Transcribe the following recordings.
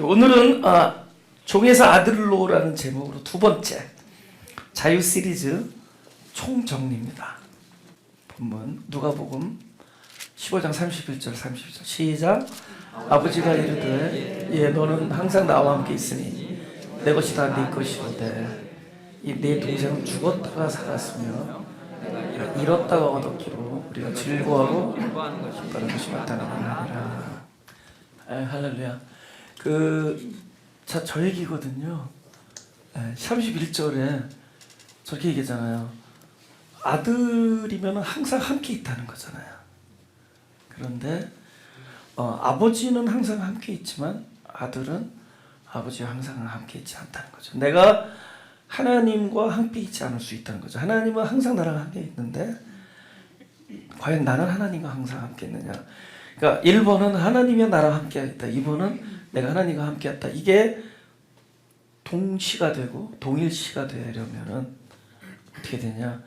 오늘은 종에서 아들로라는 제목으로 두 번째 자유 시리즈 총정리입니다. 본문 누가복음 15장 31절 32절 시작. 아버지가 이르되 예 너는 항상 나와 함께 있으니 내 것이 다 네 것이로되 이 네 동생은 죽었다가 살았으며 잃었다가 얻었기로 우리가 즐거워하고 기뻐하는 것이 맞다는 말이라. 할렐루야. 저 얘기거든요. 31절에 저렇게 얘기하잖아요. 아들이면 항상 함께 있다는 거잖아요. 그런데 아버지는 항상 함께 있지만 아들은 아버지와 항상 함께 있지 않다는 거죠. 내가 하나님과 함께 있지 않을 수 있다는 거죠. 하나님은 항상 나랑 함께 있는데 과연 나는 하나님과 항상 함께 있느냐. 그러니까 1번은 하나님이 나랑 함께 있다. 2번은 내가 하나님과 함께 있다. 이게 동시가 되고 동일시가 되려면은 어떻게 되냐.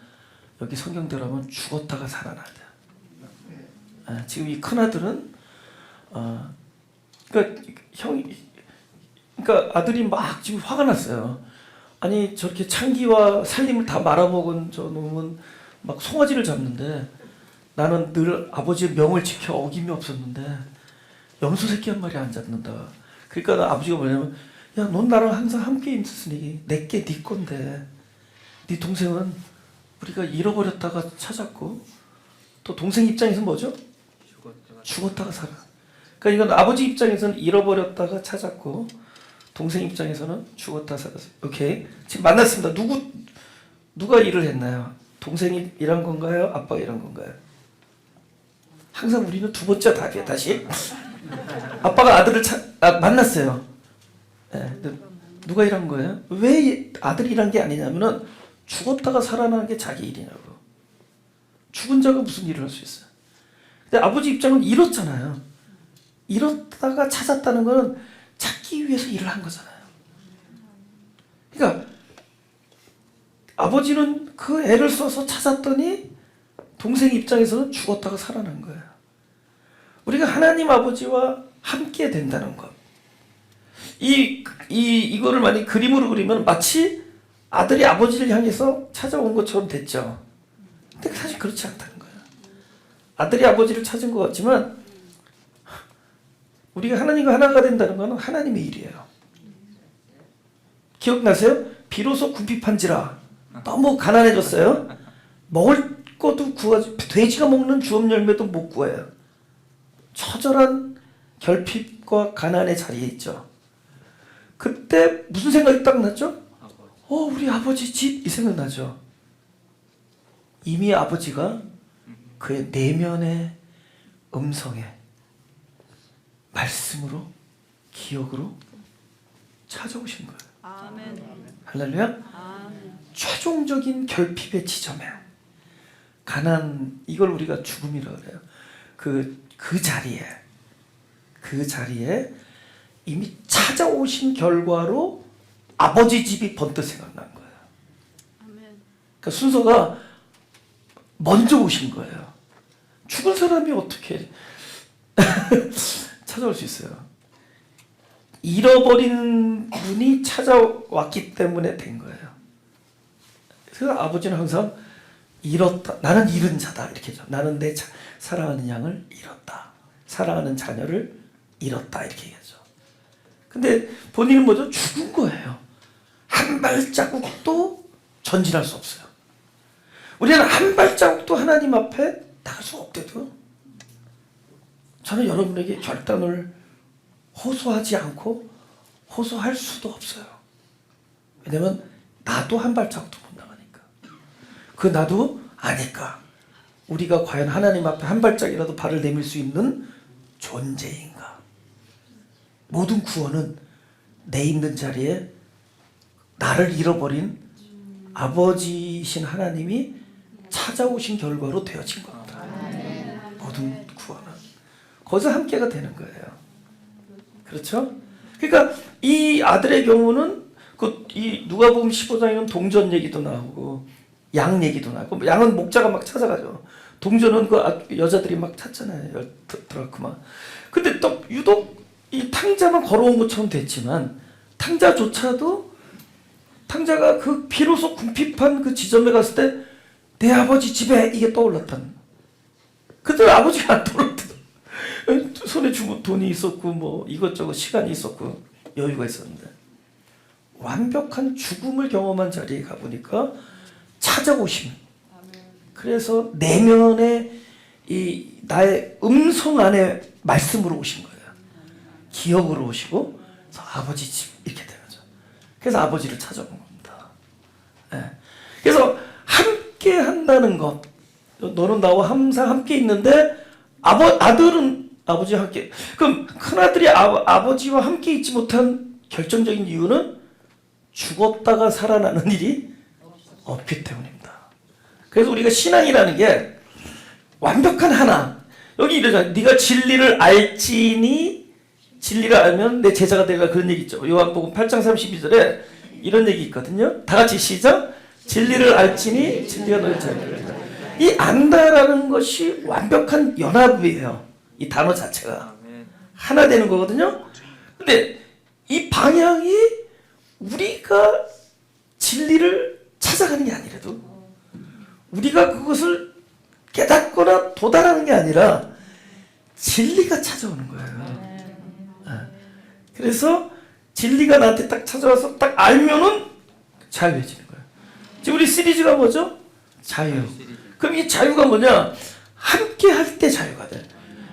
여기 성경대로 하면 죽었다가 살아나야 돼요. 지금 이 큰아들은 그러니까 아들이 막 지금 화가 났어요. 아니 저렇게 창기와 살림을 다 말아먹은 저 놈은 막 송아지를 잡는데 나는 늘 아버지의 명을 지켜 어김이 없었는데 염소 새끼 한 마리 안 잡는다. 그러니까 아버지가 뭐냐면 야 넌 나랑 항상 함께 있었으니 내게 네 건데 네 동생은 우리가 잃어버렸다가 찾았고 또 동생 입장에서는 뭐죠? 죽었다가 살아. 그러니까 이건 아버지 입장에서는 잃어버렸다가 찾았고 동생 입장에서는 죽었다 살았어요. 오케이. 지금 만났습니다. 누가 일을 했나요? 동생이 일한 건가요? 아빠가 일한 건가요? 항상 우리는 두 번째 답이에요. 다시. 아빠가 아들을 만났어요. 네, 누가 일한 거예요? 왜 아들이 일한 게 아니냐면은 죽었다가 살아나는 게 자기 일이냐고. 죽은 자가 무슨 일을 할 수 있어요? 근데 아버지 입장은 잃었잖아요. 잃었다가 찾았다는 거는 찾기 위해서 일을 한 거잖아요. 그러니까 아버지는 그 애를 써서 찾았더니 동생 입장에서는 죽었다가 살아난 거예요. 우리가 하나님 아버지와 함께 된다는 것. 이거를 만약 그림으로 그리면 마치 아들이 아버지를 향해서 찾아온 것처럼 됐죠. 근데 사실 그렇지 않다는 거예요. 아들이 아버지를 찾은 것 같지만 우리가 하나님과 하나가 된다는 것은 하나님의 일이에요. 기억나세요? 비로소 궁핍한지라. 너무 가난해졌어요. 먹을 것도 구하지, 돼지가 먹는 주업 열매도 못 구해요. 처절한 결핍과 가난의 자리에 있죠. 그때 무슨 생각이 딱 났죠? 우리 아버지 집 이 생각 나죠. 이미 아버지가 그의 내면의 음성에 말씀으로 기억으로 찾아오신 거예요. 아멘. 할렐루야. 아멘. 최종적인 결핍의 지점에 가난, 이걸 우리가 죽음이라고 그래요. 그 자리에 이미 찾아오신 결과로 아버지 집이 번뜩 생각난 거예요. 아멘. 그러니까 순서가 먼저 오신 거예요. 죽은 사람이 어떻게 찾아올 수 있어요? 잃어버린 분이 찾아왔기 때문에 된 거예요. 그래서 아버지는 항상 잃었다. 나는 잃은 자다. 이렇게 하죠. 나는 내 사랑하는 양을 잃었다. 사랑하는 자녀를 잃었다. 이렇게 얘기하죠. 근데 본인은 뭐죠? 죽은 거예요. 한 발자국도 전진할 수 없어요. 우리는 한 발자국도 하나님 앞에 나갈 수 없대도 저는 여러분에게 결단을 호소하지 않고 호소할 수도 없어요. 왜냐면 나도 한 발자국도 못 나가니까. 그 나도 아니까 우리가 과연 하나님 앞에 한 발짝이라도 발을 내밀 수 있는 존재인가. 모든 구원은 내 있는 자리에 나를 잃어버린 아버지이신 하나님이 찾아오신 결과로 되어진 겁니다. 모든 구원은 거기서 함께가 되는 거예요. 그렇죠? 그러니까 이 아들의 경우는 이 누가복음 15장에는 동전 얘기도 나오고 양 얘기도 나오고 양은 목자가 막 찾아가죠. 동전은 그 여자들이 막 찾잖아요. 드라크마. 근데 또 유독 이 탕자만 걸어온 것처럼 됐지만 탕자조차도 탕자가 그 비로소 궁핍한 그 지점에 갔을 때 내 아버지 집에 이게 떠올랐다는. 그때 아버지가 안 떠올랐거든. 손에 주고 돈이 있었고 뭐 이것저것 시간이 있었고 여유가 있었는데 완벽한 죽음을 경험한 자리에 가보니까 찾아오심. 그래서 내면에 이 나의 음성 안에 말씀으로 오신 거예요. 기억으로 오시고 그래서 아버지 집 이렇게 된 거죠. 그래서 아버지를 찾아온 겁니다. 네. 그래서 함께 한다는 것. 너는 나와 항상 함께 있는데 아들은 아버지와 함께. 그럼 큰아들이 아버지와 함께 있지 못한 결정적인 이유는 죽었다가 살아나는 일이 없기 때문입니다. 그래서 우리가 신앙이라는 게 완벽한 하나. 여기 이러잖아요. 네가 진리를 알지니 진리를 알면 내 제자가 되리라 그런 얘기 있죠. 요한복음 8장 32절에 이런 얘기 있거든요. 다 같이 시작. 진리를 알지니 진리가 너를 자유하리라. 이 안다라는 것이 완벽한 연합이에요. 이 단어 자체가 하나 되는 거거든요. 근데 이 방향이 우리가 진리를 찾아가는 게 아니라도 우리가 그것을 깨닫거나 도달하는 게 아니라 진리가 찾아오는 거예요. 그래서 진리가 나한테 딱 찾아와서 딱 알면은 자유해지는 거예요. 지금 우리 시리즈가 뭐죠? 자유. 그럼 이 자유가 뭐냐? 함께 할 때 자유가 돼.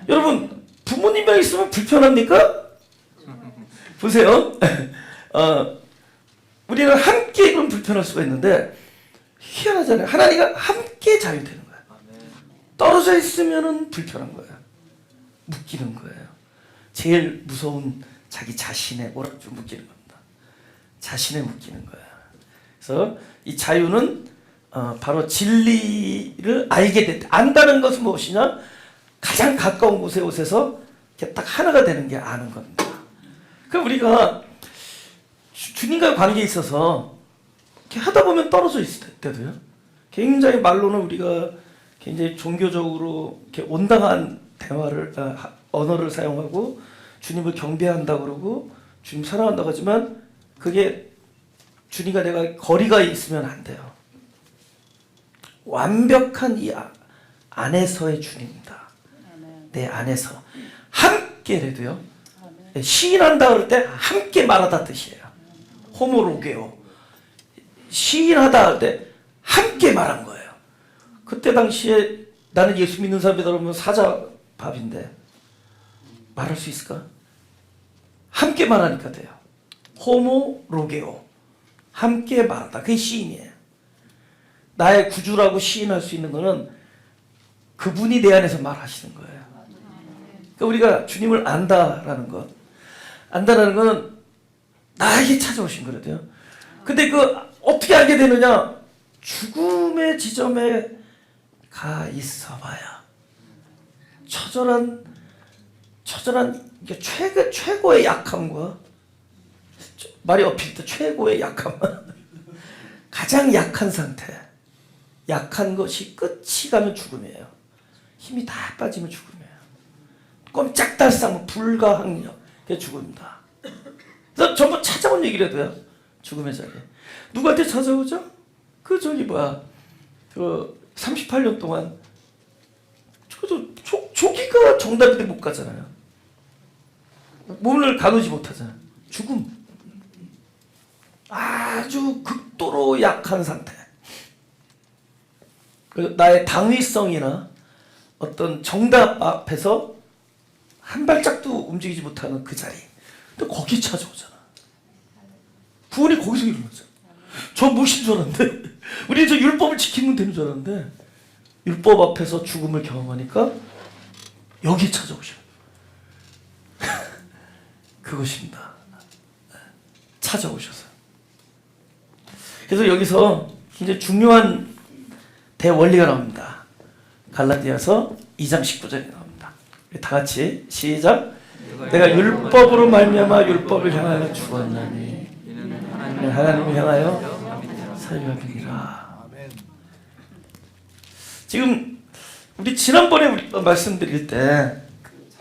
여러분 부모님이랑 있으면 불편합니까? 보세요. 우리는 함께 있으면 불편할 수가 있는데 희한하잖아요. 하나님과 함께 자유되는 거예요. 떨어져 있으면 불편한 거예요. 묶이는 거예요. 제일 무서운 자기 자신의 오락주 묶이는 겁니다. 자신에 묶이는 거예요. 그래서 이 자유는 바로 진리를 알게 될 때. 안다는 것은 무엇이냐? 가장 가까운 곳에 오셔서 이렇게 딱 하나가 되는 게 아는 겁니다. 그럼 우리가 주님과의 관계에 있어서 이렇게 하다 보면 떨어져 있을 때도요. 굉장히 말로는 우리가 굉장히 종교적으로 이렇게 온당한 대화를 언어를 사용하고 주님을 경배한다고 그러고 주님 사랑한다고 하지만 그게 주님과 내가 거리가 있으면 안 돼요. 완벽한 이 안에서의 주님입니다. 내 안에서 함께래도요. 시인한다 그럴 때 함께 말하다 뜻이에요. 호모로게오. 시인하다 할 때 함께 말한 거예요. 그때 당시에 나는 예수 믿는 사람이다 그러면 사자밥인데 말할 수 있을까? 함께 말하니까 돼요. 호모로게오. 함께 말하다. 그게 시인이에요. 나의 구주라고 시인할 수 있는 거는 그분이 내 안에서 말하시는 거예요. 그러니까 우리가 주님을 안다라는 것. 안다라는 건 나에게 찾아오신 거거든요. 근데 그 어떻게 알게 되느냐? 죽음의 지점에 가 있어봐야 처절한 최고의 약함과 말이 엎일 때 최고의 약함 가장 약한 상태. 약한 것이 끝이 가면 죽음이에요. 힘이 다 빠지면 죽음이에요. 꼼짝달싹 불가항력. 그게 죽음입니다. 그래서 전부 찾아온 얘기라도요. 죽음의 자리에. 누구한테 찾아오죠? 그 38년 동안 조기가 정답인데 못 가잖아요. 몸을 가누지 못하잖아요. 죽음. 아주 극도로 약한 상태. 나의 당위성이나 어떤 정답 앞에서 한 발짝도 움직이지 못하는 그 자리. 근데 거기 찾아오잖아. 구원이 거기서 일어나죠. 저 무엇인 줄 알았는데 우리 저 율법을 지키면 되는 줄 알았는데 율법 앞에서 죽음을 경험하니까 여기 찾아오셔. 그것입니다. 찾아오셔서. 그래서 여기서 굉장히 중요한 대원리가 나옵니다. 갈라디아서 2장 19절에 나옵니다. 다 같이 시작. 내가 율법으로 말미암아 율법을 향하여 죽었나니 하나님을 향하여 살려비니라. 지금 우리 지난번에 말씀드릴 때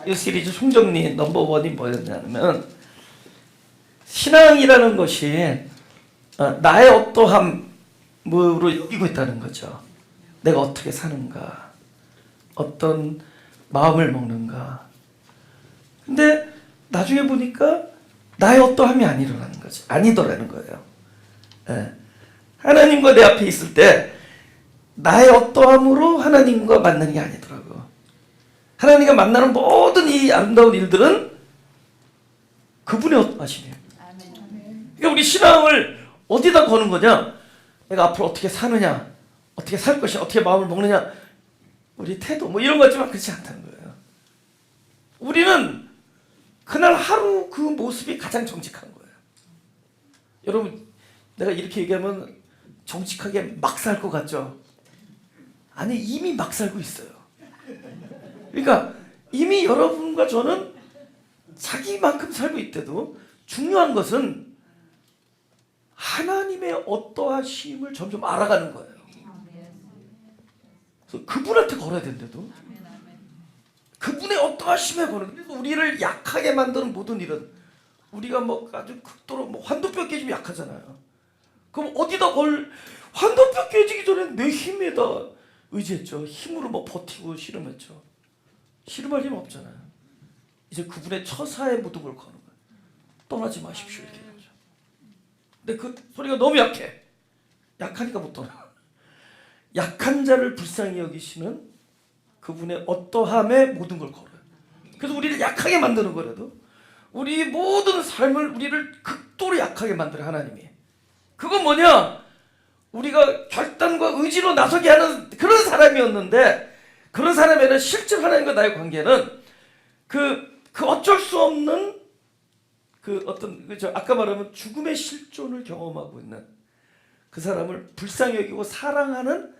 이 시리즈 총정리 넘버원이 뭐였냐면 신앙이라는 것이 나의 어떠함으로 여기고 있다는 거죠. 내가 어떻게 사는가, 어떤 마음을 먹는가. 근데 나중에 보니까 나의 어떠함이 아니더라는 거예요. 예. 하나님과 내 앞에 있을 때 나의 어떠함으로 하나님과 만나는 게 아니더라고. 하나님과 만나는 모든 이 아름다운 일들은 그분의 어떠하심이에요. 그러니까 우리 신앙을 어디다 거는 거냐? 내가 앞으로 어떻게 사느냐, 어떻게 살 것이냐, 어떻게 마음을 먹느냐, 우리 태도 뭐 이런 거 같지만 그렇지 않다는 거예요. 우리는 그날 하루 그 모습이 가장 정직한 거예요. 여러분, 내가 이렇게 얘기하면 정직하게 막 살 것 같죠? 아니, 이미 막 살고 있어요. 그러니까 이미 여러분과 저는 자기만큼 살고 있대도 중요한 것은 하나님의 어떠하심을 점점 알아가는 거예요. 그래서 그분한테 걸어야 된대도 그분의 어떠하심에 거는. 그래서 우리를 약하게 만드는 모든 일은 우리가 뭐 아주 극도로 뭐 환도뼈 깨지면 약하잖아요. 그럼 어디다 환도뼈 깨지기 전에 내 힘에다 의지했죠. 힘으로 뭐 버티고 씨름했죠. 씨름할 힘 없잖아요. 이제 그분의 처사에 모든 걸 거는 거예요. 떠나지 마십시오 이렇게 되죠. 근데 그 소리가 너무 약해. 약하니까 못 떠나. 약한 자를 불쌍히 여기시는 그분의 어떠함에 모든 걸 걸어요. 그래서 우리를 약하게 만드는 거라도 우리 모든 삶을 우리를 극도로 약하게 만들어 하나님이. 그건 뭐냐? 우리가 결단과 의지로 나서게 하는 그런 사람이었는데, 그런 사람에는 실제 하나님과 나의 관계는 그 어쩔 수 없는 그 어떤 아까 말하면 죽음의 실존을 경험하고 있는 그 사람을 불쌍히 여기고 사랑하는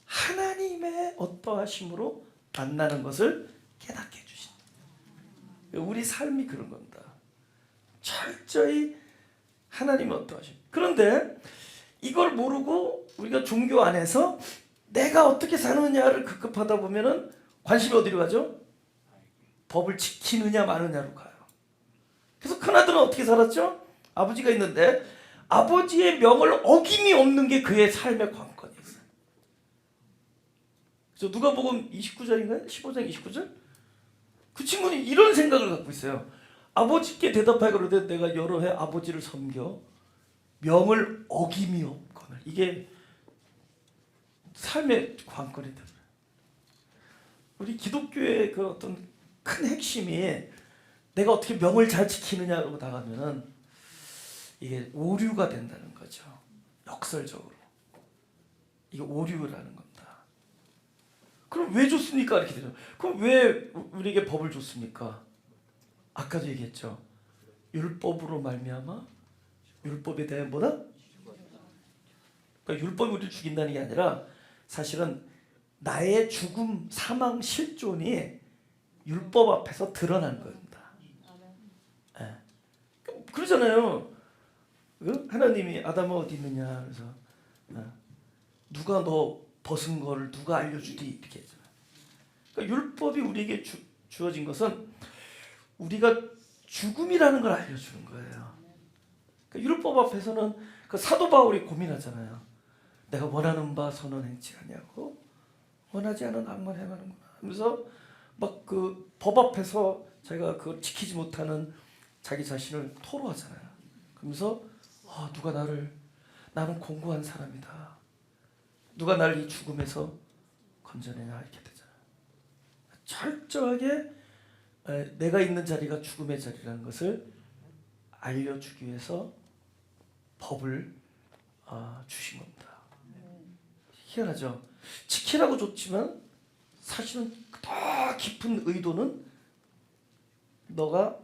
하나님의 어떠하심으로 만나는 것을 깨닫게 해주신. 우리 삶이 그런 겁니다. 철저히 하나님의 어떠하심. 그런데 이걸 모르고 우리가 종교 안에서 내가 어떻게 사느냐를 급급하다 보면은 관심이 어디로 가죠? 법을 지키느냐 마느냐로 가요. 그래서 큰아들은 어떻게 살았죠? 아버지가 있는데 아버지의 명을 어김이 없는 게 그의 삶의 관건이었어요. 그래서 누가복음 29절인가요? 15장 29절? 그 친구는 이런 생각을 갖고 있어요. 아버지께 대답하여 그러되 내가 여러 해 아버지를 섬겨 명을 어김이 없거늘. 이게 삶의 관건이 되는 거예요. 우리 기독교의 그 어떤 큰 핵심이 내가 어떻게 명을 잘 지키느냐로 나가면은 이게 오류가 된다는 거죠. 역설적으로. 이게 오류라는 겁니다. 그럼 왜 줬습니까? 이렇게 되죠. 그럼 왜 우리에게 법을 줬습니까? 아까도 얘기했죠. 율법으로 말미암아 율법에 대한 뭐다? 그러니까 율법이 우리를 죽인다는 게 아니라 사실은 나의 죽음, 사망, 실존이 율법 앞에서 드러난 겁니다. 네. 그러잖아요. 하나님이 아담아 어디 있느냐 그래서 누가 너 벗은 거를 누가 알려주디 이렇게 했잖아요. 그러니까 율법이 우리에게 주어진 것은 우리가 죽음이라는 걸 알려주는 거예요. 그러니까 율법 앞에서는 그 사도 바울이 고민하잖아요. 내가 원하는 바 선은 행치 아니하고 원하지 않은 악만 행하는구나 하면서 막 그 법 앞에서 자기가 그걸 지키지 못하는 자기 자신을 토로하잖아요. 그러면서 누가 나는 공고한 사람이다. 누가 나를 이 죽음에서 건져내냐 이렇게 되잖아요. 철저하게 내가 있는 자리가 죽음의 자리라는 것을 알려주기 위해서 법을 주신 겁니다. 희한하죠. 지키라고 줬지만 사실은 더 깊은 의도는 너가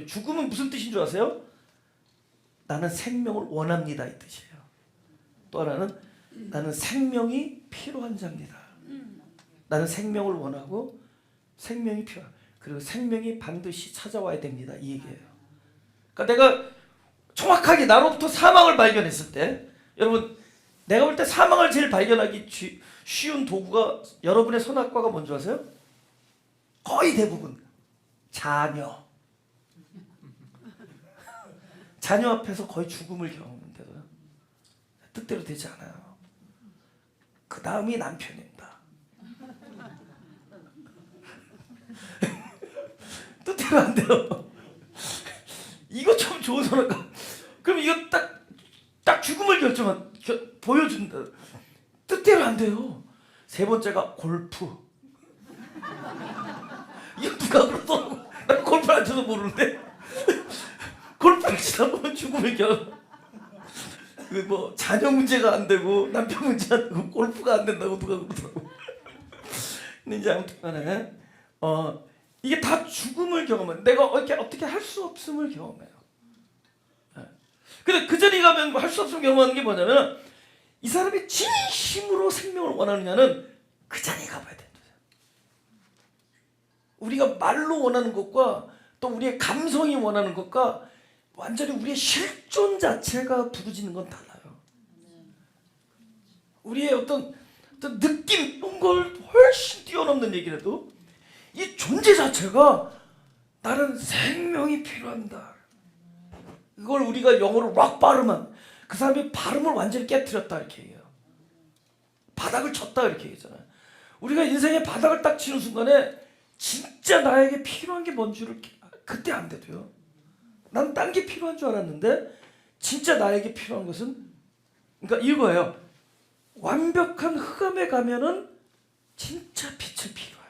죽음은 무슨 뜻인 줄 아세요? 나는 생명을 원합니다 이 뜻이에요. 또 하나는 나는 생명이 필요한 자입니다. 나는 생명을 원하고 생명이 필요한, 그리고 생명이 반드시 찾아와야 됩니다 이 얘기예요. 그러니까 내가 정확하게 나로부터 사망을 발견했을 때, 여러분 내가 볼 때 사망을 제일 발견하기 쉬운 도구가 여러분의 선악과가 뭔지 아세요? 거의 대부분 자녀. 자녀 앞에서 거의 죽음을 경험하는데도 뜻대로 되지 않아요. 그 다음이 남편입니다. 뜻대로 안 돼요. 이거 참 좋은 선언가. 그럼 이거 딱 죽음을 보여준다. 뜻대로 안 돼요. 세 번째가 골프. 이거 누가 그러더라고. 난 골프 안 쳐서 모르는데 골프를 치다 보면 죽음을 뭐 자녀 문제가 안 되고 남편 문제 안 되고 골프가 안 된다고 누가 그러더라고. 근데 이제 아무튼 간에 이게 다 죽음을 경험해. 내가 어떻게 할 수 없음을 경험해요. 근데 그 자리에 가면 할 수 없음을 경험하는 게 뭐냐면 이 사람이 진심으로 생명을 원하느냐는 그 자리에 가봐야 돼요. 우리가 말로 원하는 것과 또 우리의 감성이 원하는 것과 완전히 우리의 실존 자체가 부르짖는 건 달라요. 우리의 어떤 느낌 이런 걸 훨씬 뛰어넘는 얘기라도 이 존재 자체가 나는 생명이 필요한다. 이걸 우리가 영어로 락 바르면 그 사람이 발음을 완전히 깨트렸다 이렇게 얘기해요. 바닥을 쳤다 이렇게 얘기하잖아요. 우리가 인생의 바닥을 딱 치는 순간에 진짜 나에게 필요한 게 뭔 줄을 그때 안 돼도요. 난 딴 게 필요한 줄 알았는데 진짜 나에게 필요한 것은 그러니까 이거예요. 완벽한 흑암에 가면은 진짜 빛을 필요해.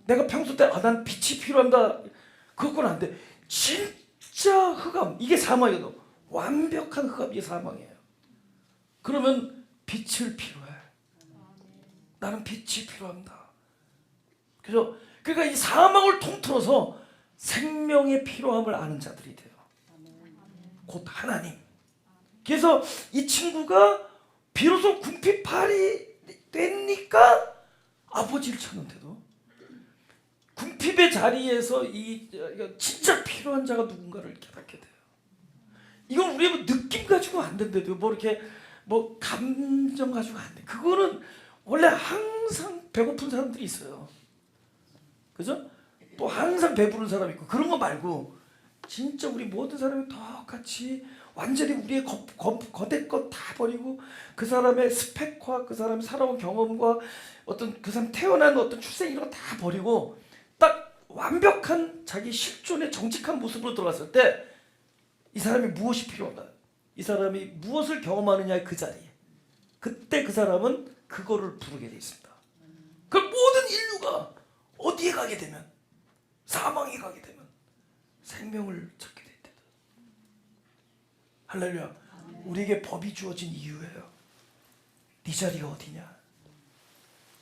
내가 평소 때 난 빛이 필요한다 그건 안 돼. 진짜 흑암 이게 사망이거든. 완벽한 흑암 이게 사망이에요. 그러면 빛을 필요해. 나는 빛이 필요합니다. 그래서 그러니까 이 사망을 통틀어서 생명의 필요함을 아는 자들이 돼요. 곧 하나님. 그래서 이 친구가 비로소 궁핍팔이 되니까 아버지를 찾는데도 궁핍의 자리에서 이 진짜 필요한 자가 누군가를 깨닫게 돼요. 이건 우리가 뭐 느낌 가지고 안 된대도 뭐 이렇게 뭐 감정 가지고 안 돼. 그거는 원래 항상 배고픈 사람들이 있어요. 그죠? 또 항상 배부른 사람이 있고 그런 거 말고 진짜 우리 모든 사람이 똑같이 완전히 우리의 거대 것 다 버리고 그 사람의 스펙과 그 사람이 살아온 경험과 어떤 그 사람 태어난 어떤 출생 이런 거 다 버리고 딱 완벽한 자기 실존의 정직한 모습으로 들어갔을 때 이 사람이 무엇이 필요한가? 이 사람이 무엇을 경험하느냐의 그 자리에 그때 그 사람은 그거를 부르게 돼 있습니다. 그 모든 인류가 어디에 가게 되면 사망에 가게 되면 생명을 찾게 될 때다. 할렐루야. 우리에게 법이 주어진 이유예요. 네 자리가 어디냐.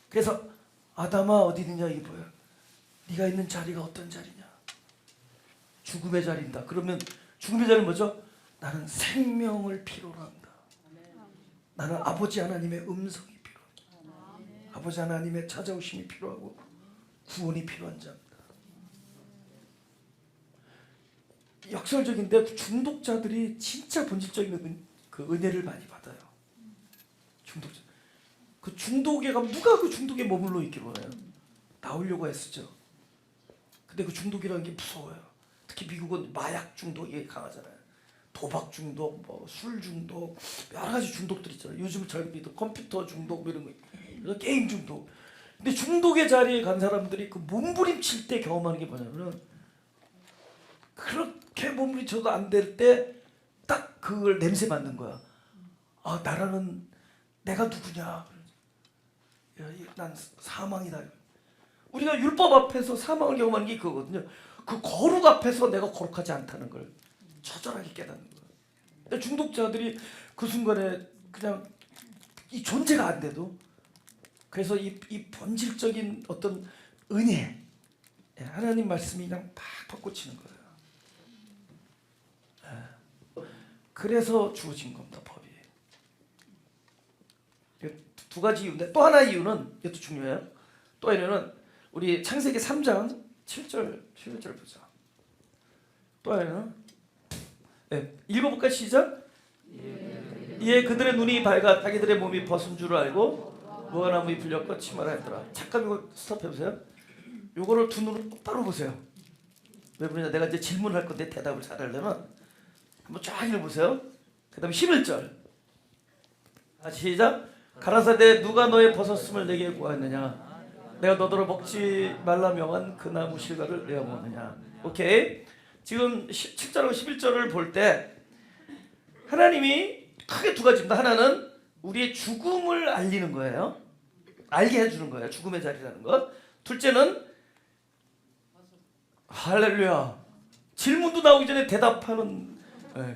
그래서 아담아 어디 있느냐 이게 뭐야. 네가 있는 자리가 어떤 자리냐. 죽음의 자리입니다. 그러면 죽음의 자리는 뭐죠? 나는 생명을 필요로 한다. 나는 아버지 하나님의 음성이 필요합니다. 아버지 하나님의 찾아오심이 필요하고 구원이 필요한 자입니다. 역설적인데 중독자들이 진짜 본질적인 그 은혜를 많이 받아요. 중독자. 그 중독에 가면 누가 그 중독에 머물러 있길 원해요? 나오려고 했었죠. 근데 그 중독이라는 게 무서워요. 특히 미국은 마약 중독이 강하잖아요. 도박 중독, 뭐 술 중독, 여러 가지 중독들 있잖아요. 요즘 젊은이들 컴퓨터 중독 뭐 이런 거, 게임 중독. 근데 중독의 자리에 간 사람들이 그 몸부림칠 때 경험하는 게 뭐냐면 그렇게 몸부림쳐도 안 될 때 딱 그걸 냄새 맡는 거야. 아 나라는 내가 누구냐. 난 사망이다. 우리가 율법 앞에서 사망을 경험하는 게 그거거든요. 그 거룩 앞에서 내가 거룩하지 않다는 걸 처절하게 깨닫는 거예요. 근데 중독자들이 그 순간에 그냥 이 존재가 안 돼도 그래서 이 본질적인 어떤 은혜 하나님 말씀이 그냥 팍팍 꽂히는 거예요. 그래서 주어진 겁니다. 법이. 두 가지 이유인데 또 하나의 이유는 이것도 중요해요. 또 하나는 우리 창세기 3장 7절 보자. 또 하나는 읽어볼까 시작. 이에 그들의 눈이 밝아 자기들의 몸이 벗은 줄 알고 무화과나무에 불렸고 치마라 했더라. 잠깐 이거 스톱해보세요. 요거를 두 눈으로 똑바로 보세요. 왜 그러냐? 내가 이제 질문할 건데 대답을 잘하려면 한번 쫙 읽어보세요. 그 다음에 11절. 시작. 가라사대 누가 너의 벗었음을 내게 구하였느냐? 내가 너더러 먹지 말라 명한 그 나무 실과를 내가 먹느냐? 오케이. 지금 7절하고 11절을 볼 때 하나님이 크게 두 가지입니다. 하나는 우리의 죽음을 알리는 거예요. 알게 해주는 거예요. 죽음의 자리라는 것. 둘째는 할렐루야. 질문도 나오기 전에 대답하는,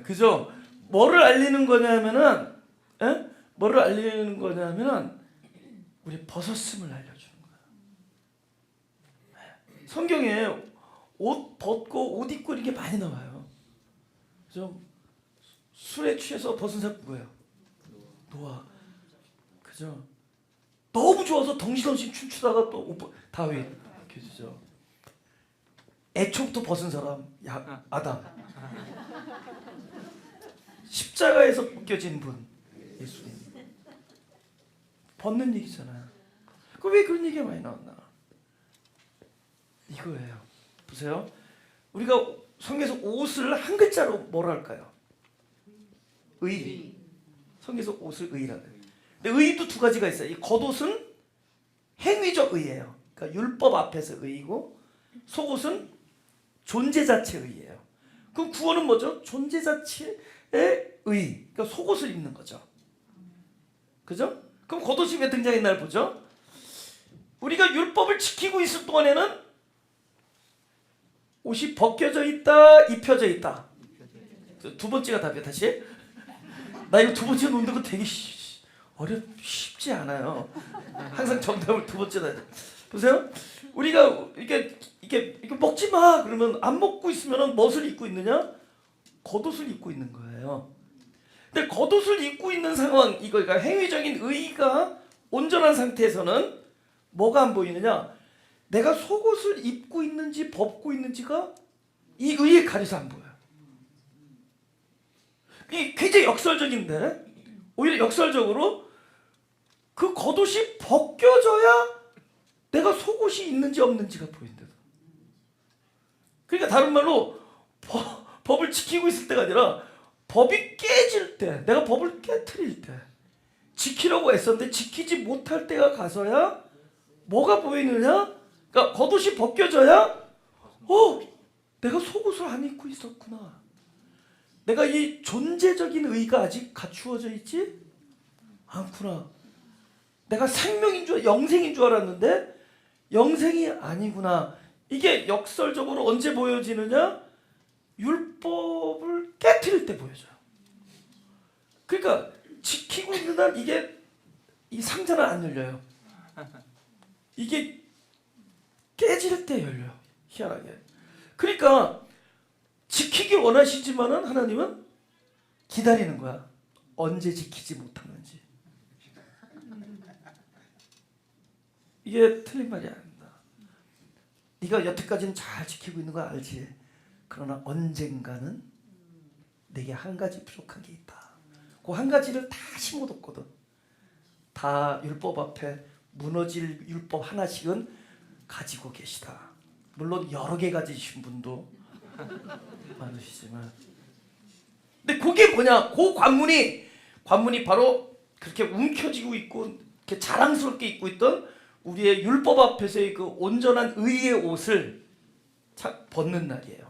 그죠? 뭐를 알리는 거냐면은, 뭐를 알리는 거냐면은 우리 벗었음을 알려주는 거예요. 성경에 옷 벗고 옷 입고 이렇게 많이 나와요. 그죠? 술에 취해서 벗은 사람 누구예요? 노아. 그죠? 너무 좋아서 덩실덩실 춤추다가 또 다윗. 그죠? 애초부터 벗은 사람 아담. 십자가에서 벗겨진 분 예수님. 벗는 얘기잖아요. 그 왜 그런 얘기가 많이 나왔나? 이거예요. 보세요. 우리가 성경에서 옷을 한 글자로 뭐라 할까요? 의. 성경에서 옷을 의라고 해요. 근데 의도 두 가지가 있어요. 이 겉옷은 행위적 의예요. 그러니까 율법 앞에서 의이고, 속옷은 존재 자체 의예요. 그럼 구원은 뭐죠? 존재 자체의 의. 그러니까 속옷을 입는 거죠. 그죠? 그럼 겉옷이 왜 등장했나를 보죠. 우리가 율법을 지키고 있을 동안에는 옷이 벗겨져 있다, 입혀져 있다. 두 번째가 답이에요. 다시. 나 이거 두 번째 놓는 거 되게 쉽지 않아요. 항상 정답을 두 번째다. 보세요. 우리가 이게 먹지 마 그러면 안 먹고 있으면 무엇을 입고 있느냐? 겉옷을 입고 있는 거예요. 근데 겉옷을 입고 있는 상황, 이거가 행위적인 의의가 온전한 상태에서는 뭐가 안 보이느냐? 내가 속옷을 입고 있는지 벗고 있는지가 이 의에 가려서 안 보여요. 이게 굉장히 역설적인데, 오히려 역설적으로 그 겉옷이 벗겨져야 내가 속옷이 있는지 없는지가 보인다. 그러니까 다른 말로 법을 지키고 있을 때가 아니라 법이 깨질 때, 내가 법을 깨트릴 때, 지키려고 애썼는데 지키지 못할 때가 가서야 뭐가 보이느냐? 그러니까 겉옷이 벗겨져야 내가 속옷을 안 입고 있었구나. 내가 이 존재적인 의가 아직 갖추어져 있지 않구나. 내가 생명인 줄, 영생인 줄 알았는데 영생이 아니구나. 이게 역설적으로 언제 보여지느냐? 율법을 깨트릴 때 보여져요. 그러니까 지키고 있는 한 이게 이 상자는 안 열려요. 이게 깨질 때 열려요. 희한하게. 그러니까 지키길 원하시지만은 하나님은 기다리는 거야. 언제 지키지 못하는지. 이게 틀린 말이 아닙니다. 네가 여태까지는 잘 지키고 있는 거 알지? 그러나 언젠가는 내게 한 가지 부족한 게 있다. 그 한 가지를 다시 못 얻거든. 다 율법 앞에 무너질 율법 하나씩은 가지고 계시다. 물론 여러 개 가지신 분도 많으시지만, 근데 그게 뭐냐? 그 관문이 바로 그렇게 움켜쥐고 있고 이렇게 자랑스럽게 입고 있던 우리의 율법 앞에서의 그 온전한 의의 옷을 벗는 날이에요.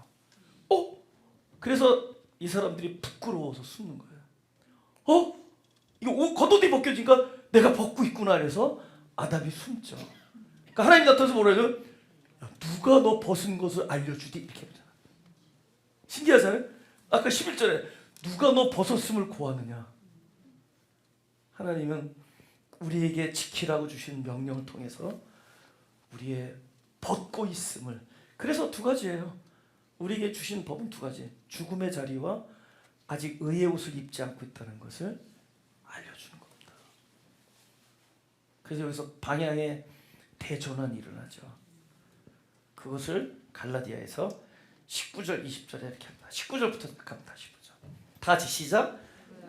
그래서 이 사람들이 부끄러워서 숨는 거예요. 이거 옷 겉옷이 벗겨지니까 내가 벗고 있구나. 그래서 아담이 숨죠. 그러니까 하나님 나타나서 뭐라 해요? 누가 너 벗은 것을 알려주디? 이렇게 하잖아. 신기하잖아요. 아까 11절에 누가 너 벗었음을 고하느냐. 하나님은 우리에게 지키라고 주신 명령을 통해서 우리의 벗고 있음을, 그래서 두 가지예요. 우리에게 주신 법은 두 가지. 죽음의 자리와 아직 의의 옷을 입지 않고 있다는 것을 알려주는 겁니다. 그래서 여기서 방향의 대전환이 일어나죠. 그것을 갈라디아에서 19절 20절에 이렇게 합니다. 19절부터 갑니다. 19절. 다 같이 시작.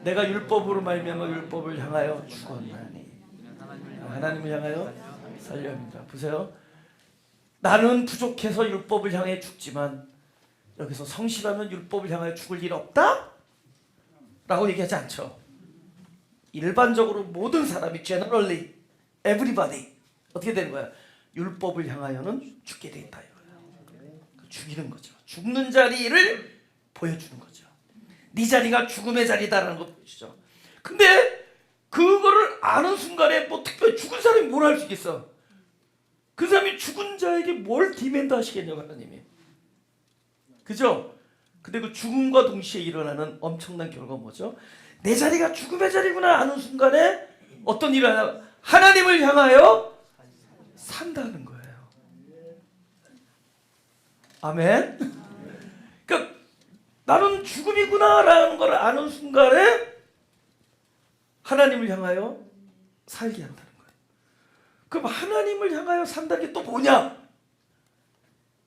내가 율법으로 말미암아 율법을 향하여 죽었나니 하나님을 향하여 살려 합니다. 보세요. 나는 부족해서 율법을 향해 죽지만 여기서 성실하면 율법을 향하여 죽을 일 없다? 라고 얘기하지 않죠. 일반적으로 모든 사람이 generally everybody 어떻게 되는 거야? 율법을 향하여는 죽게 돼 있다 이거예요. 죽이는 거죠. 죽는 자리를 보여주는 거죠. 네 자리가 죽음의 자리다라는 거 보여주죠. 근데 그거를 아는 순간에 뭐 특별히 죽은 사람이 뭘 할 수 있겠어? 그 사람이 죽은 자에게 뭘 디맨드 하시겠냐고 하나님이. 그죠? 근데 그 죽음과 동시에 일어나는 엄청난 결과가 뭐죠? 내 자리가 죽음의 자리구나 아는 순간에 어떤 일을 하냐? 하나님을 향하여 산다는 거예요. 아멘. 그러니까 나는 죽음이구나라는 걸 아는 순간에 하나님을 향하여 살게 한다는 거예요. 그럼 하나님을 향하여 산다는 게 또 뭐냐?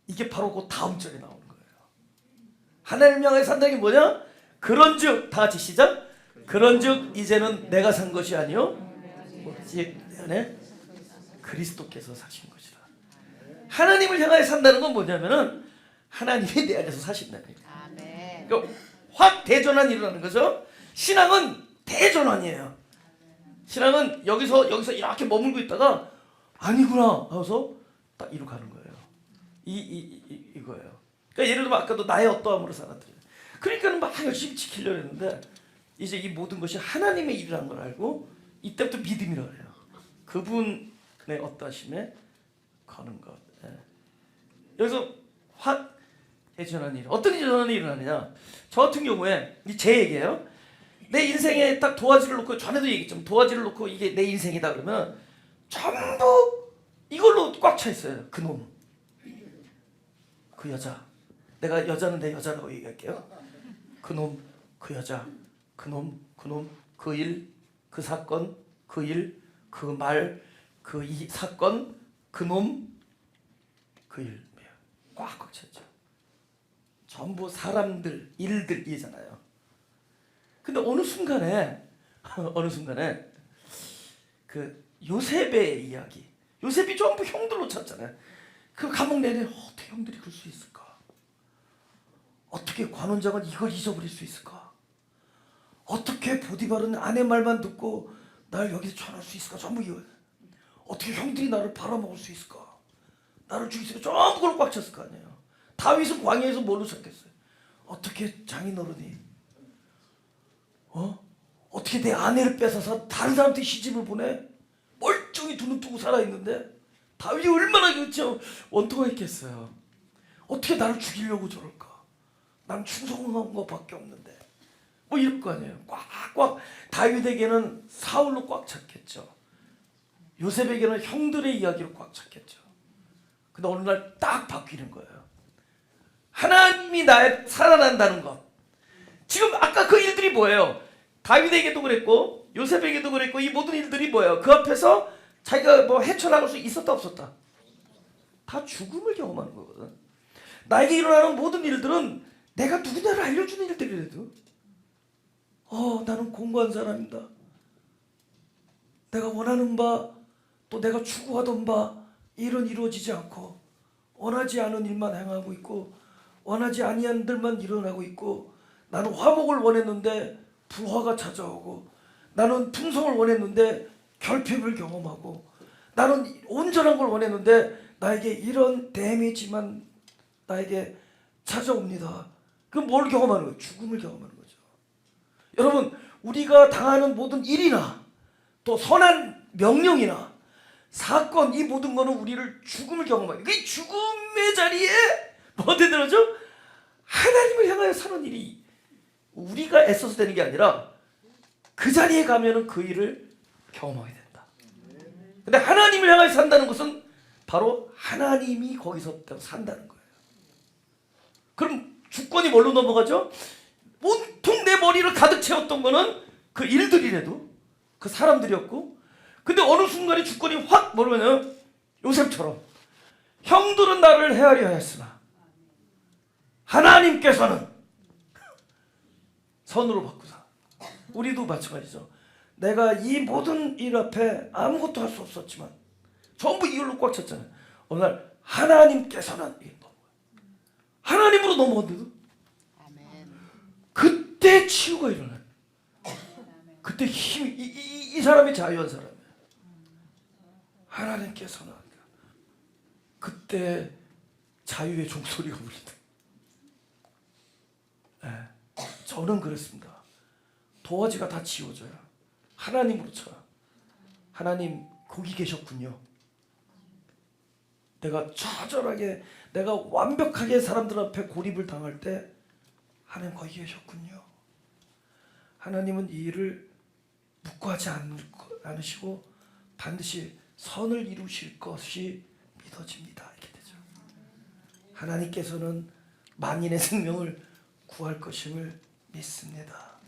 이게 바로 그 다음 절에 나오는 거예요. 하나님을 향하여 산다는 게 뭐냐? 그런즉 다 같이 시작. 그런즉 이제는 내가 산 것이 아니요 오직 내 안에 그리스도께서 사신 것이라. 하나님을 향하여 산다는 건 뭐냐면은 하나님이 내 안에서 사신다는 거예요. 그러니까 확 대전환이 일어나는 거죠. 신앙은 대전환이에요. 신앙은 여기서 이렇게 머물고 있다가 아니구나 하고서 딱 이리로 가는 거예요. 이거예요. 그러니까 예를 들면 아까도 나의 어떠함으로 살았더니 그러니까 막 열심히 지키려고 했는데 이제 이 모든 것이 하나님의 일이라는 걸 알고 이때부터 믿음이라고 해요. 그분의 어떠하심에 거는 것. 여기서 확 대전환이 일어나. 어떤 대전환이 일어나느냐? 저 같은 경우에 제 얘기예요. 내 인생에 딱 도화지를 놓고 전에도 얘기했지만 도화지를 놓고 이게 내 인생이다 그러면 전부 이걸로 꽉 차 있어요. 그놈, 그 여자. 내가 여자는 내 여자라고 얘기할게요. 그놈, 그 여자, 그놈, 그 일, 그 사건, 그 일, 그 말, 그 이 사건, 그놈, 그 일. 꽉꽉 찼죠. 전부 사람들, 일들이잖아요. 근데 어느 순간에 그 요셉의 이야기. 요셉이 전부 형들로 찼잖아요. 그 감옥 내내 어떻게 형들이 그럴 수 있을까? 어떻게 관원장은 이걸 잊어버릴 수 있을까? 어떻게 보디발은 아내 말만 듣고 날 여기서 쳐낼 수 있을까? 전부 이거. 어떻게 형들이 나를 팔아먹을 수 있을까? 나를 죽일 수 있을까? 전부 그걸 꽉 찼을 거 아니에요. 다윗은 광야에서 뭘로 찾겠어요? 어떻게 장인어른이 어떻게 내 아내를 뺏어서 다른 사람한테 시집을 보내? 멀쩡히 두 눈 뜨고 살아있는데 다윗이 얼마나 그렇죠? 원통가 있겠어요. 어떻게 나를 죽이려고 저럴까? 난 충성한 것밖에 없는데 뭐 이럴 거 아니에요. 꽉꽉. 다윗에게는 사울로 꽉 찼겠죠. 요셉에게는 형들의 이야기로 꽉 찼겠죠. 근데 어느 날 딱 바뀌는 거예요. 하나님이 나의 살아난다는 것. 지금 아까 그 일들이 뭐예요? 다윗에게도 그랬고 요셉에게도 그랬고 이 모든 일들이 뭐예요? 그 앞에서 자기가 뭐 헤쳐나갈 수 있었다 없었다? 다 죽음을 경험하는 거거든. 나에게 일어나는 모든 일들은 내가 누구냐를 알려주는 일들이라도 나는 공고한 사람이다. 내가 원하는 바 또 내가 추구하던 바 일은 이루어지지 않고 원하지 않은 일만 행하고 있고 원하지 아니한 일만 일어나고 있고 나는 화목을 원했는데 불화가 찾아오고 나는 풍성을 원했는데 결핍을 경험하고 나는 온전한 걸 원했는데 나에게 이런 데미지만 나에게 찾아옵니다. 그럼 뭘 경험하는 거예요? 죽음을 경험하는 거죠. 여러분 우리가 당하는 모든 일이나 또 선한 명령이나 사건 이 모든 거는 우리를 죽음을 경험하게. 그 죽음의 자리에 뭐 되더라죠? 하나님을 향하여 사는 일이 우리가 애써서 되는 게 아니라 그 자리에 가면은 그 일을 경험하게 된다. 근데 하나님을 향하여 산다는 것은 바로 하나님이 거기서 산다는 거예요. 그럼 주권이 뭘로 넘어가죠? 온통 내 머리를 가득 채웠던 거는 그 일들이라도 그 사람들이었고 근데 어느 순간에 주권이 확 뭐냐면 요셉처럼 형들은 나를 헤아려 했으나 하나님께서는 선으로 바꾸사. 우리도 마찬가지죠. 내가 이 모든 일 앞에 아무것도 할 수 없었지만 전부 이걸로 꽉 찼잖아요. 어느 날 하나님께서는 하나님으로 넘어갔는데도 그때 치유가 일어나요. 그때 힘이 이 사람이 자유한 사람이에요. 하나님께서는 그때 자유의 종소리가 울린다. 네, 저는 그렇습니다. 도화지가 다 지워져요. 하나님으로 쳐요. 하나님 거기 계셨군요. 내가 처절하게, 내가 완벽하게 사람들 앞에 고립을 당할 때 하나님 거기 계셨군요. 하나님은 이 일을 묵과하지 않으시고 반드시 선을 이루실 것이 믿어집니다. 이렇게 되죠. 하나님께서는 만인의 생명을 구할 것임을 믿습니다.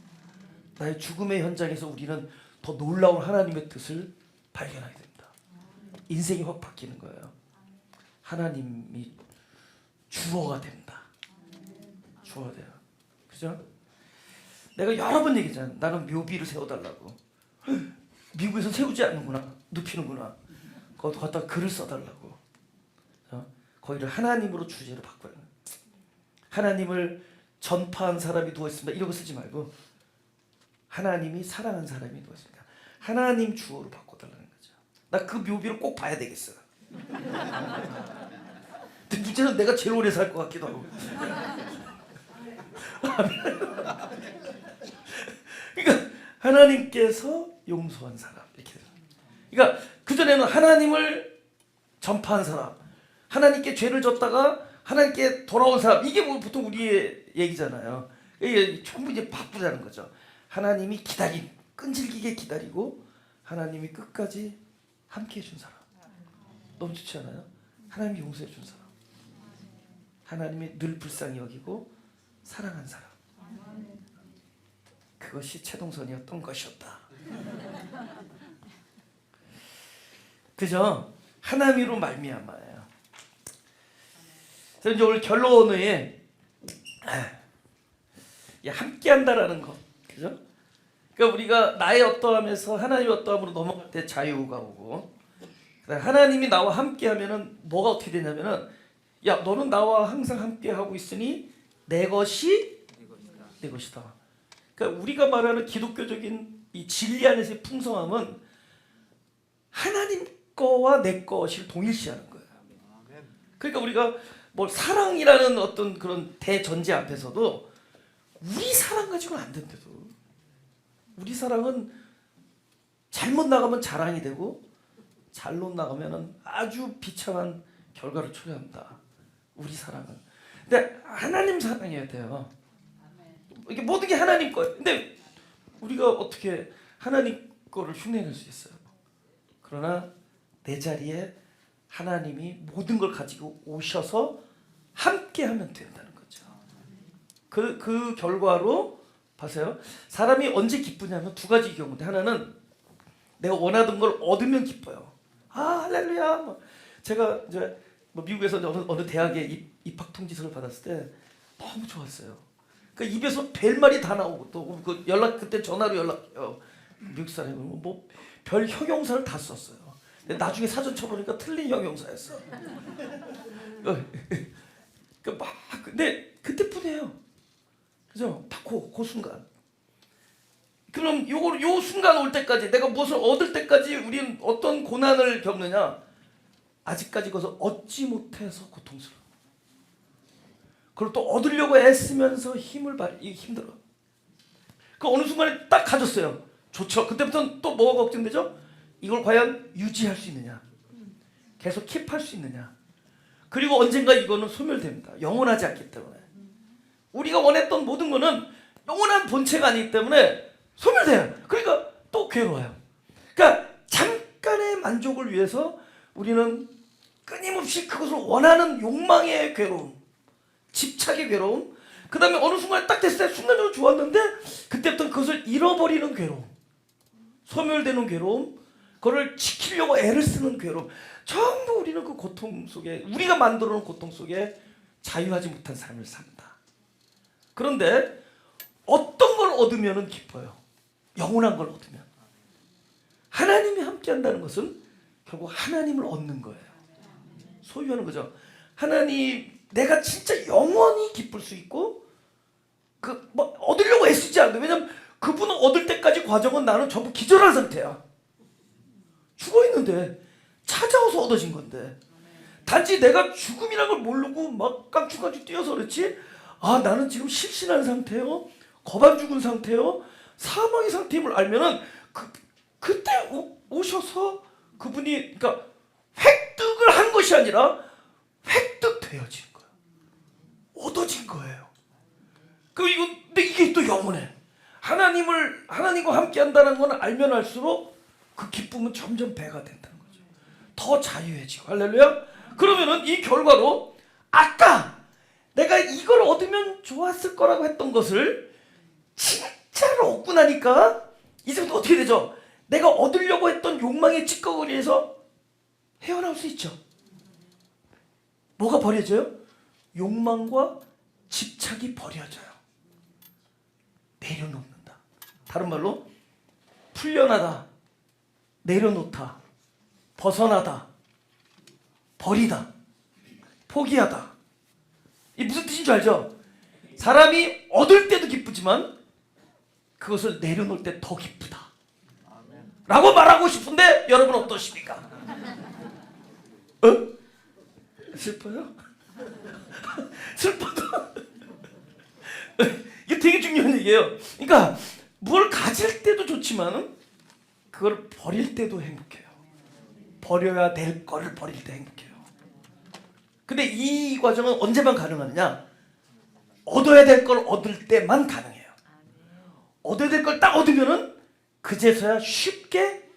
나의 죽음의 현장에서 우리는 더 놀라운 하나님의 뜻을 발견하게 됩니다. 인생이 확 바뀌는 거예요. 하나님이 주어가 된다. 주어가 돼요. 그죠? 내가 여러 번 얘기했잖아요. 나는 묘비를 세워달라고. 미국에서 세우지 않는구나. 눕히는구나. 거기다 갖다 글을 써달라고. 거기를 하나님으로 주제로 바꿔요. 하나님을 전파한 사람이 누워있습니다. 이런 거 쓰지 말고 하나님이 사랑한 사람이 누워있습니다. 하나님 주어로 바꿔달라는 거죠. 나 그 묘비를 꼭 봐야 되겠어. 근데 문제는 내가 제일 오래 살 것 같기도 하고. 그러니까 하나님께서 용서한 사람 이렇게 돼요. 그러니까 그전에는 하나님을 전파한 사람, 하나님께 죄를 졌다가 하나님께 돌아온 사람, 이게 뭐 보통 우리의 얘기잖아요. 이게 전부 이제 바쁘다는 거죠. 하나님이 끈질기게 기다리고 하나님이 끝까지 함께 해준 사람. 너무 좋지 않아요? 하나님이 용서해 준 사람, 하나님이 늘 불쌍히 여기고 사랑한 사람. 그것이 최동선이었던 것이었다. 그죠? 하나님으로 말미암아요. 그래서 이제 오늘 결론에 함께한다라는 것, 그죠? 그러니까 우리가 나의 어떠함에서 하나님의 어떠함으로 넘어갈 때 자유가 오고, 하나님이 나와 함께하면은 뭐가 어떻게 되냐면은, 야 너는 나와 항상 함께하고 있으니 내 것이 내 것이다. 그러니까 우리가 말하는 기독교적인 이 진리 안에서의 풍성함은 하나님 거와 내 것을 동일시하는 거예요. 그러니까 우리가 뭐 사랑이라는 어떤 그런 대전제 앞에서도 우리 사랑 가지고는 안 된대도, 우리 사랑은 잘못 나가면 자랑이 되고 잘못 나가면은 아주 비참한 결과를 초래한다. 우리 사랑은. 근데 하나님 사랑해야 돼요. 이게 모든 게 하나님 거예요. 근데 우리가 어떻게 하나님 거를 흉내낼 수 있어요? 그러나 내 자리에 하나님이 모든 걸 가지고 오셔서 함께 하면 된다는 거죠. 그 결과로 봐세요. 사람이 언제 기쁘냐면 두 가지 경우인데, 하나는 내가 원하던 걸 얻으면 기뻐요. 아 할렐루야. 뭐 제가 이제 뭐 미국에서 어느 대학에 입학 통지서를 받았을 때 너무 좋았어요. 그러니까 입에서 별 말이 다 나오고, 또 그 연락, 그때 전화로 연락해요. 미국 사람이 뭐 별 형용사를 다 썼어요. 근데 나중에 사전 쳐보니까 틀린 형용사였어. 근데 그때뿐이에요. 그죠? 딱 그 순간. 그럼 요 순간 올 때까지, 내가 무엇을 얻을 때까지 우리는 어떤 고난을 겪느냐? 아직까지 그것을 얻지 못해서 고통스러워. 그걸 또 얻으려고 애쓰면서 힘들어. 그 어느 순간에 딱 가졌어요. 좋죠. 그때부터는 또 뭐가 걱정되죠? 이걸 과연 유지할 수 있느냐? 계속 킵할 수 있느냐? 그리고 언젠가 이거는 소멸됩니다. 영원하지 않기 때문에. 우리가 원했던 모든 거는 영원한 본체가 아니기 때문에 소멸돼요. 그러니까 또 괴로워요. 그러니까 잠깐의 만족을 위해서 우리는 끊임없이 그것을 원하는 욕망의 괴로움, 집착의 괴로움, 그 다음에 어느 순간에 딱 됐을 때 순간적으로 좋았는데 그때부터 그것을 잃어버리는 괴로움, 소멸되는 괴로움, 그걸 지키려고 애를 쓰는 괴로움, 전부 우리는 그 고통 속에, 우리가 만들어 놓은 고통 속에 자유하지 못한 삶을 산다. 그런데 어떤 걸 얻으면 기뻐요? 영원한 걸 얻으면. 하나님이 함께 한다는 것은 결국 하나님을 얻는 거예요. 소유하는 거죠. 하나님, 내가 진짜 영원히 기쁠 수 있고 그 뭐 얻으려고 애쓰지 않는다. 왜냐면 그분은 얻을 때까지 과정은 나는 전부 기절한 상태야. 죽어 있는데 찾아와서 얻어진 건데, 단지 내가 죽음이라는 걸 모르고 막 깡충깡충 뛰어서 그렇지, 아 나는 지금 실신한 상태요, 거반 죽은 상태요, 사망의 상태임을 알면은 그때 오셔서 그분이, 그러니까 획득을 한 것이 아니라 획득되어진 거야. 얻어진 거예요. 근데 이게 또 영원해. 하나님과 함께 한다는 건 알면 알수록 그 기쁨은 점점 배가 된다는 거죠. 더 자유해지고. 할렐루야. 그러면은 이 결과로 아까 내가 이걸 얻으면 좋았을 거라고 했던 것을 진짜로 얻고 나니까 이제부터 어떻게 되죠? 내가 얻으려고 했던 욕망의 찌꺼기에서 헤어나올 수 있죠. 뭐가 버려져요? 욕망과 집착이 버려져요. 내려놓는다. 다른 말로 풀려나다, 내려놓다, 벗어나다, 버리다, 포기하다. 이 무슨 뜻인 줄 알죠? 사람이 얻을 때도 기쁘지만 그것을 내려놓을 때 더 기쁘다 라고 말하고 싶은데 여러분 어떠십니까? 슬퍼요? 슬퍼도 이게 되게 중요한 얘기예요. 그러니까 뭘 가질 때도 좋지만 그걸 버릴 때도 행복해요. 버려야 될 거를 버릴 때 행복해요. 근데 이 과정은 언제만 가능하느냐? 얻어야 될 걸 얻을 때만 가능해요. 얻어야 될 걸 딱 얻으면은 그제서야 쉽게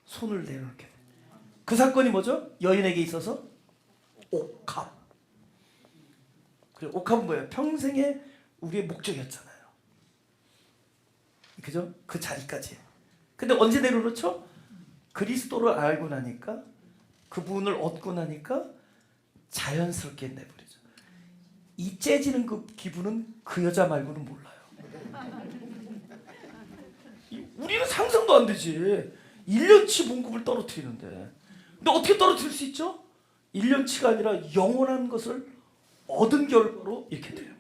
손을 내놓게 돼요. 그 사건이 뭐죠? 여인에게 있어서 옥합. 그리고 옥합은 뭐예요? 평생의 우리의 목적이었잖아요. 그죠? 그 자리까지. 근데 언제 내려놓죠? 그리스도를 알고 나니까, 그분을 얻고 나니까 자연스럽게 내버리죠. 이 째지는 그 기분은 그 여자 말고는 몰라요. 우리는 상상도 안 되지. 1년치 봉급을 떨어뜨리는데. 근데 어떻게 떨어뜨릴 수 있죠? 1년치가 아니라 영원한 것을 얻은 결과로 이렇게 돼요.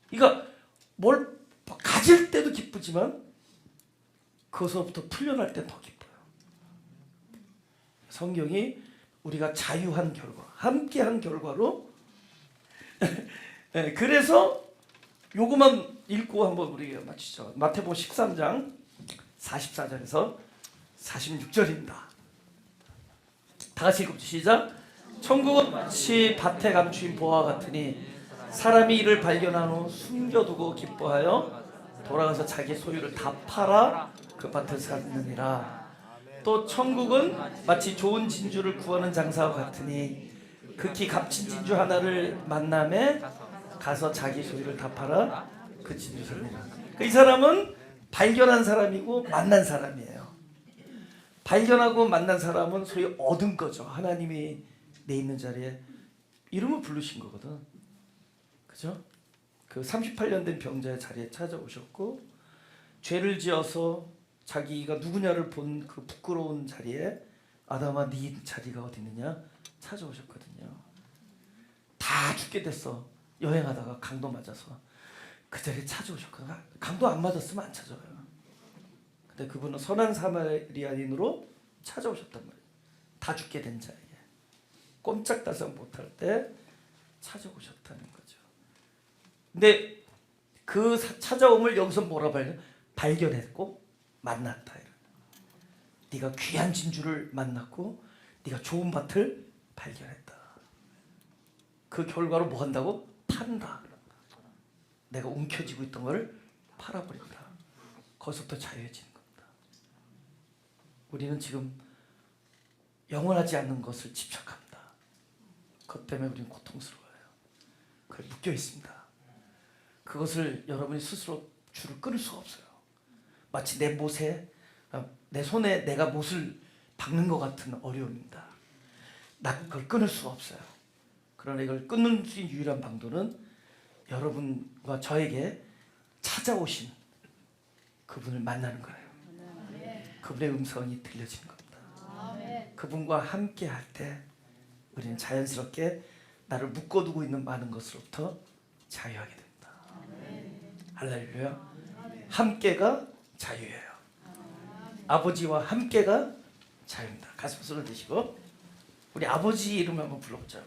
그러니까 뭘 가질 때도 기쁘지만 그것으로부터 풀려날 때 더 기뻐요. 성경이 우리가 자유한 결과, 함께한 결과로 그래서 요거만 읽고 한번 우리가 마치죠. 마태복음 13장 44절에서 46절입니다. 다 같이 읽어보죠. 시작. 천국은 마치 밭에 감추인 보화 같으니 사람이 이를 발견한 후 숨겨두고 기뻐하여 돌아가서 자기 소유를 다 팔아 그 밭을 샀느니라. 또 천국은 마치 좋은 진주를 구하는 장사와 같으니 극히 값진 진주 하나를 만남에 가서 자기 소유를 다 팔아 그 진주 샀느니라. 이 사람은 발견한 사람이고 만난 사람이에요. 발견하고 만난 사람은 소위 얻은 거죠. 하나님이 내 있는 자리에 이름을 부르신 거거든. 그죠? 그 38년 된 병자의 자리에 찾아오셨고, 죄를 지어서 자기가 누구냐를 본 그 부끄러운 자리에 아담아 네 자리가 어디 있느냐 찾아오셨거든요. 다 죽게 됐어. 여행하다가 강도 맞아서 그 자리에 찾아오셨거든. 강도 안 맞았으면 안 찾아와요. 근데 그분은 선한 사마리아인으로 찾아오셨단 말이에요. 다 죽게 된 자리에 꼼짝달싹 못할 때 찾아오셨다는 거죠. 근데 그 찾아옴을 여기서 뭐라 발견했고 만났다. 네가 귀한 진주를 만났고 네가 좋은 밭을 발견했다. 그 결과로 뭐 한다고? 판다. 내가 움켜쥐고 있던 걸 팔아버린다. 거기서부터 자유해지는 겁니다. 우리는 지금 영원하지 않는 것을 집착합니다. 그것 때문에 우리는 고통스러워요. 그게 묶여 있습니다. 그것을 여러분이 스스로 줄을 끊을 수가 없어요. 마치 내 손에 내가 못을 박는 것 같은 어려움입니다. 나 그걸 끊을 수가 없어요. 그러나 이걸 끊는 수 있는 유일한 방도는 여러분과 저에게 찾아오신 그분을 만나는 거예요. 그분의 음성이 들려지는 겁니다. 그분과 함께 할 때 우리는 자연스럽게 나를 묶어두고 있는 많은 것으로부터 자유하게 됩니다. 할렐루야. 함께가 자유예요. 아버지와 함께가 자유입니다. 가슴 손을 드시고 우리 아버지 이름 한번 불러보자.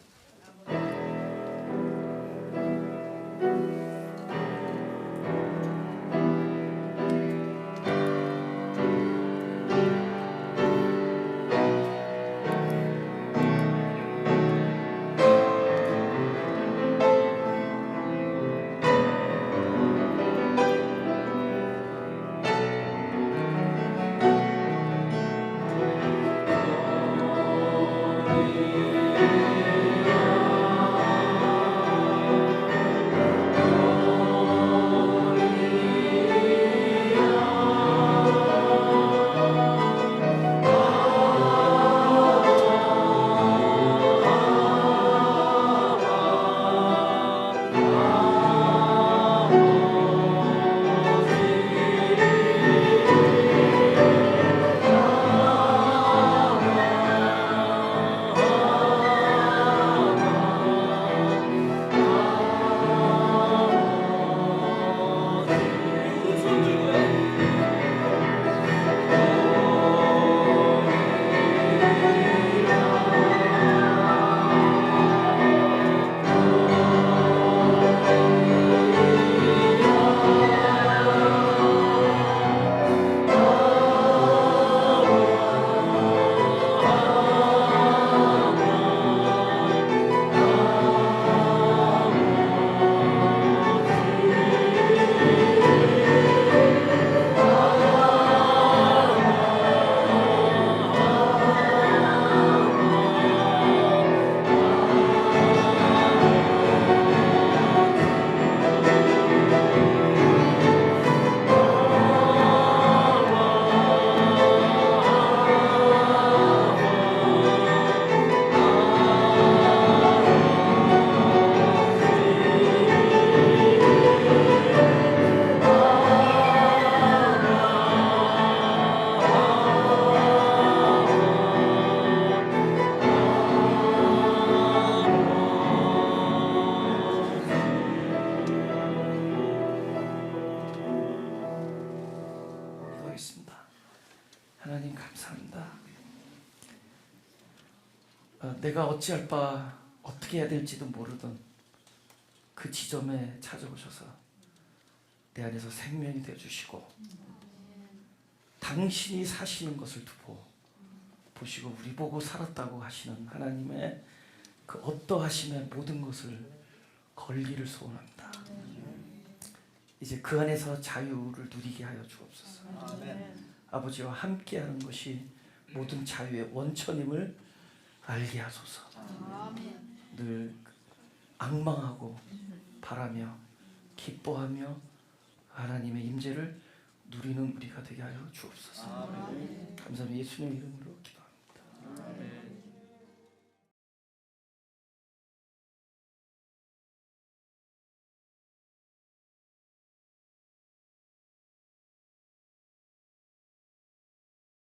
하나님 감사합니다. 내가 어찌할 바 어떻게 해야 될지도 모르던 그 지점에 찾아오셔서 내 안에서 생명이 되어주시고 당신이 사시는 것을 보시고 우리 보고 살았다고 하시는 하나님의 그 어떠하심의 모든 것을 걸기를 소원합니다. 이제 그 안에서 자유를 누리게 하여 주옵소서. 아버지와 함께하는 것이 모든 자유의 원천임을 알게 하소서. 늘 앙망하고 바라며 기뻐하며 하나님의 임재를 누리는 우리가 되게 하여 주옵소서. 감사합니다. 예수님 이름으로 기도합니다.